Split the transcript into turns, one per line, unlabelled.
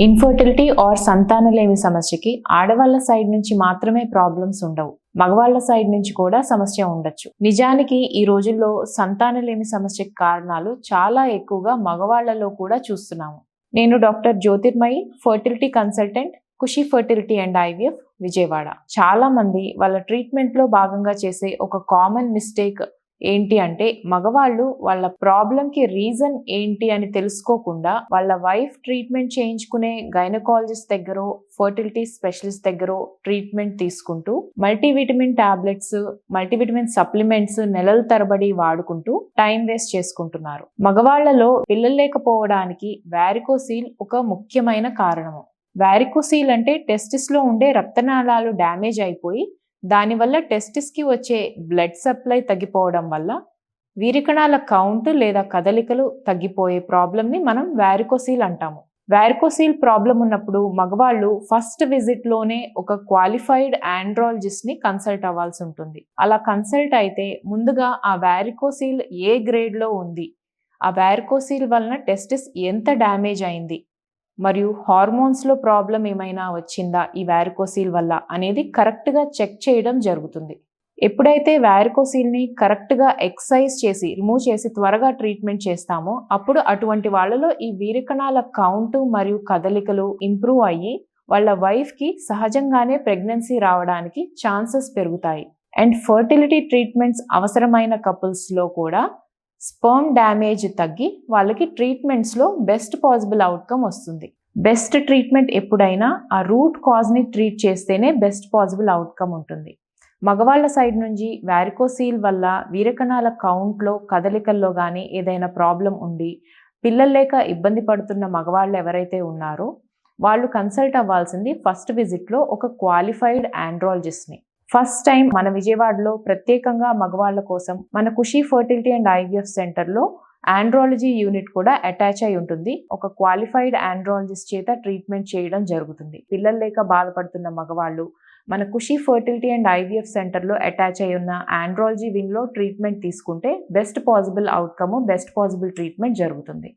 Infertility are సంతానలేమి సమస్యకి ఆడవాళ్ల side నుంచి మాత్రమే ప్రాబ్లమ్స్ ఉండవు, మగవాళ్ల సైడ్ నుంచి కూడా సమస్య ఉండొచ్చు. నిజానికి ఈ రోజుల్లో సంతానలేమి సమస్యకి కారణాలు చాలా ఎక్కువగా మగవాళ్లలో కూడా చూస్తున్నాము. నేను doctor Jyothirmayi, fertility consultant, Khushi fertility and IVF, Vijayawada. చాలా మంది వాళ్ళ ట్రీట్మెంట్ లో భాగంగా చేసే ఒక కామన్ మిస్టేక్ ఏంటి అంటే, మగవాళ్ళు వాళ్ళ ప్రాబ్లం కి రీజన్ ఏంటి అని తెలుసుకోకుండా వాళ్ళ వైఫ్ ట్రీట్మెంట్ చేయించుకునే గైనకాలజిస్ట్ దగ్గర, ఫర్టిలిటీ స్పెషలిస్ట్ దగ్గర ట్రీట్మెంట్ తీసుకుంటూ మల్టీవిటమిన్ టాబ్లెట్స్, మల్టీవిటమిన్ సప్లిమెంట్స్ నెలల తరబడి వాడుకుంటూ టైం వేస్ట్ చేసుకుంటున్నారు. మగవాళ్లలో పిల్లలు లేకపోవడానికి వారికోసీల్ ఒక ముఖ్యమైన కారణము. వారికోసీల్ అంటే టెస్టిస్ లో ఉండే రక్తనాళాలు డ్యామేజ్ అయిపోయి దానివల్ల టెస్టిస్ కి వచ్చే బ్లడ్ సప్లై తగ్గిపోవడం వల్ల వీరికణాల కౌంట్ లేదా కదలికలు తగ్గిపోయే ప్రాబ్లం ని మనం వారికోసీల్ అంటాము. వారికోసీల్ ప్రాబ్లం ఉన్నప్పుడు మగవాళ్ళు ఫస్ట్ విజిట్ లోనే ఒక క్వాలిఫైడ్ ఆండ్రాలజిస్ట్ ని కన్సల్ట్ అవ్వాల్సి ఉంటుంది. అలా కన్సల్ట్ అయితే ముందుగా ఆ వారికోసీల్ ఏ గ్రేడ్ లో ఉంది, ఆ వారికోసీల్ వలన టెస్టిస్ ఎంత డ్యామేజ్ అయింది, మరియు హార్మోన్స్ లో ప్రాబ్లం ఏమైనా వచ్చిందా ఈ వారికోసీల్ వల్ల అనేది కరెక్ట్ గా చెక్ చేయడం జరుగుతుంది. ఎప్పుడైతే వారికోసీల్ ని కరెక్ట్ గా ఎక్సైజ్ చేసి రిమూవ్ చేసి త్వరగా ట్రీట్మెంట్ చేస్తామో అప్పుడు అటువంటి వాళ్ళలో ఈ వీరికణాల కౌంట్ మరియు కదలికలు ఇంప్రూవ్ అయ్యి వాళ్ళ వైఫ్ కి సహజంగానే ప్రెగ్నెన్సీ రావడానికి ఛాన్సెస్ పెరుగుతాయి. అండ్ ఫర్టిలిటీ ట్రీట్మెంట్స్ అవసరమైన కపుల్స్ లో కూడా స్పర్మ్ డ్యామేజ్ తగ్గి వాళ్ళకి ట్రీట్మెంట్స్ లో బెస్ట్ పాసిబుల్ అవుట్కమ్ వస్తుంది. బెస్ట్ ట్రీట్మెంట్ ఎప్పుడైనా ఆ రూట్ కాజ్ ని ట్రీట్ చేస్తేనే బెస్ట్ పాసిబుల్ అవుట్కమ్ ఉంటుంది. మగవాళ్ల సైడ్ నుంచి వారికోసీల్ వల్ల వీరకణాల కౌంట్ లో కదలికల్లో కానీ ఏదైనా ప్రాబ్లం ఉండి పిల్లలు లేక ఇబ్బంది పడుతున్న మగవాళ్ళు ఎవరైతే ఉన్నారో వాళ్ళు కన్సల్ట్ అవ్వాల్సింది ఫస్ట్ విజిట్ లో ఒక క్వాలిఫైడ్ ఆండ్రాలజిస్ట్ ని. ఫస్ట్ టైం మన విజయవాడలో ప్రత్యేకంగా మగవాళ్ల కోసం మన ఖుషి ఫర్టిలిటీ అండ్ ఐవీఎఫ్ సెంటర్ లో ఆండ్రాలజీ యూనిట్ కూడా అటాచ్ అయి ఉంటుంది. ఒక క్వాలిఫైడ్ ఆండ్రాలజిస్ట్ చేత ట్రీట్మెంట్ చేయడం జరుగుతుంది. పిల్లలు లేక బాధపడుతున్న మగవాళ్ళు మన ఖుషి ఫర్టిలిటీ అండ్ ఐవీఎఫ్ సెంటర్ లో అటాచ్ అయి ఉన్న ఆండ్రాలజీ వింగ్ లో ట్రీట్మెంట్ తీసుకుంటే best possible outcome, best possible treatment జరుగుతుంది.